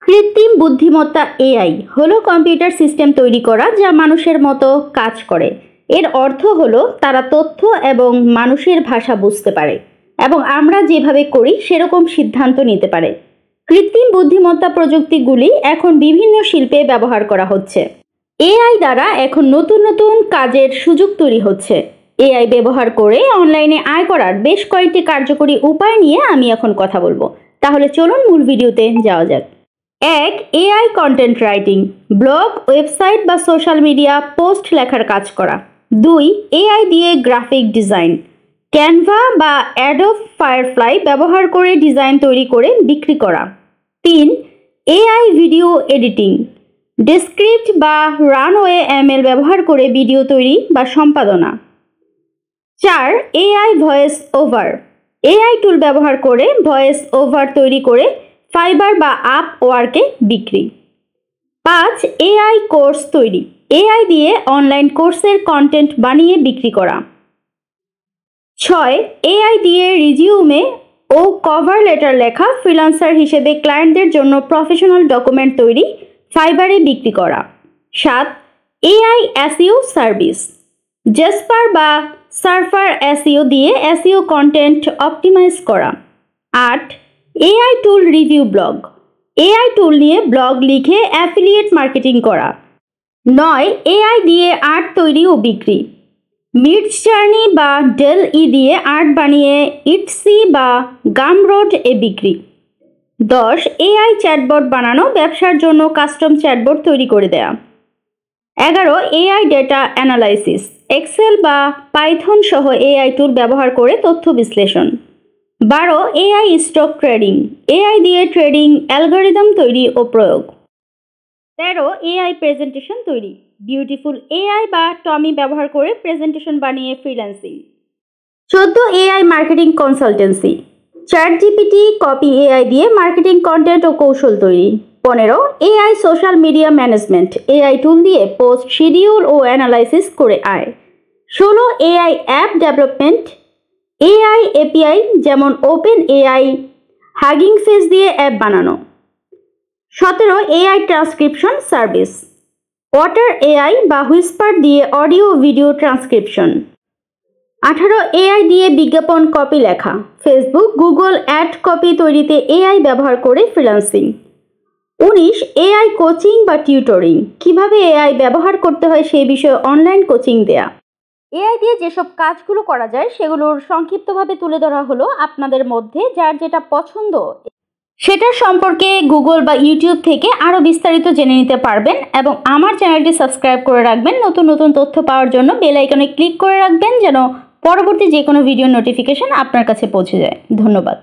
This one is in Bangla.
কৃত্রিম বুদ্ধিমত্তা এআই হলো কম্পিউটার সিস্টেম তৈরি করা যা মানুষের মতো কাজ করে। এর অর্থ হলো তারা তথ্য এবং মানুষের ভাষা বুঝতে পারে এবং আমরা যেভাবে করি সেরকম সিদ্ধান্ত নিতে পারে। কৃত্রিম বুদ্ধিমত্তা প্রযুক্তিগুলি এখন বিভিন্ন শিল্পে ব্যবহার করা হচ্ছে। এআই দ্বারা এখন নতুন নতুন কাজের সুযোগ তৈরি হচ্ছে। এআই ব্যবহার করে অনলাইনে আয় করার বেশ কয়েকটি কার্যকরী উপায় নিয়ে আমি এখন কথা বলবো। তাহলে চলুন মূল ভিডিওতে যাওয়া যাক। 1. AI content writing, blog, website বা সোশ্যাল মিডিয়া পোস্ট লেখার কাজ করা। 2. এআই দিয়ে গ্রাফিক ডিজাইন, ক্যানভা বা অ্যাডোব ফায়ারফ্লাই ব্যবহার করে ডিজাইন তৈরি করে বিক্রি করা। 3. এআই ভিডিও এডিটিং, ডেসক্রিপ্ট বা রানওয়ে এমএল ব্যবহার করে ভিডিও তৈরি বা সম্পাদনা। 4. এআই ভয়েস ওভার, এআই টুল ব্যবহার করে ভয়েস ওভার তৈরি করে ফাইবার বা আপওয়ার্কে বিক্রি। 5. এআই কোর্স তৈরি, এআই দিয়ে অনলাইন কোর্সের কন্টেন্ট বানিয়ে বিক্রি করা। 6. এআই দিয়ে রিজিউমে ও কভার লেটার লেখা, ফ্রিল্যান্সার হিসেবে ক্লায়েন্টদের জন্য প্রফেশনাল ডকুমেন্ট তৈরি, ফাইবারে বিক্রি করা। 7. এআই এসইও সার্ভিস, জেসপার বা সার্ফার এসইও দিয়ে এসইও কন্টেন্ট অপটিমাইজ করা। 8. এআই টুল রিভিউ ব্লগ, এআই টুল নিয়ে ব্লগ লিখে অ্যাফিলিয়েট মার্কেটিং করা। 9. এআই দিয়ে আর্ট তৈরি ও বিক্রি, মিডজার্নি বা ডেল ই দিয়ে আর্ট বানিয়ে ইটসি বা গামরোড এ বিক্রি। 10. এআই চ্যাটবট বানানো, ব্যবসার জন্য কাস্টম চ্যাটবট তৈরি করে দেয়া। 11. এআই ডেটা অ্যানালাইসিস, এক্সেল বা পাইথন সহ এআই টুল ব্যবহার করে তথ্য বিশ্লেষণ। 12. এআই স্টক ট্রেডিং, এআই দিয়ে ট্রেডিং অ্যালগরিদম তৈরি ও প্রয়োগ। 13. এআই প্রেজেন্টেশন তৈরি, বিউটিফুল এআই বা টমি ব্যবহার করে প্রেজেন্টেশন বানিয়ে freelancing. 14. AI marketing consultancy, ChatGPT copy AI দিয়ে মার্কেটিং কন্টেন্ট ও কৌশল তৈরি। 15. AI social media management, AI টুল দিয়ে পোস্ট শিডিউল ও অ্যানালাইসিস করে আয়। 16. AI app development, AI API যেমন ওপেন এআই, হাগিং ফেস দিয়ে অ্যাপ বানানো। 17. AI transcription service, water AI বা হুইসপার দিয়ে অডিও ভিডিও ট্রান্সক্রিপশন। 18. এআই দিয়ে বিজ্ঞাপন কপি লেখা, ফেসবুক গুগল অ্যাড কপি তৈরিতে এআই ব্যবহার করে ফ্রিল্যান্সিং। 19. এআই কোচিং বা টিউটরিং, কিভাবে এআই ব্যবহার করতে হয় সেই বিষয়ে অনলাইন কোচিং দেয়া। এআই দিয়ে যেসব কাজগুলো করা যায় সেগুলোর সংক্ষিপ্তভাবে তুলে ধরা হলো। আপনাদের মধ্যে যার যেটা পছন্দ সেটার সম্পর্কে গুগল বা ইউটিউব থেকে আরও বিস্তারিত জেনে নিতে পারবেন এবং আমার চ্যানেলটি সাবস্ক্রাইব করে রাখবেন। নতুন নতুন তথ্য পাওয়ার জন্য বেল আইকনে ক্লিক করে রাখবেন যেন পরবর্তী যে কোনো ভিডিও নোটিফিকেশন আপনার কাছে পৌঁছে যায়। ধন্যবাদ।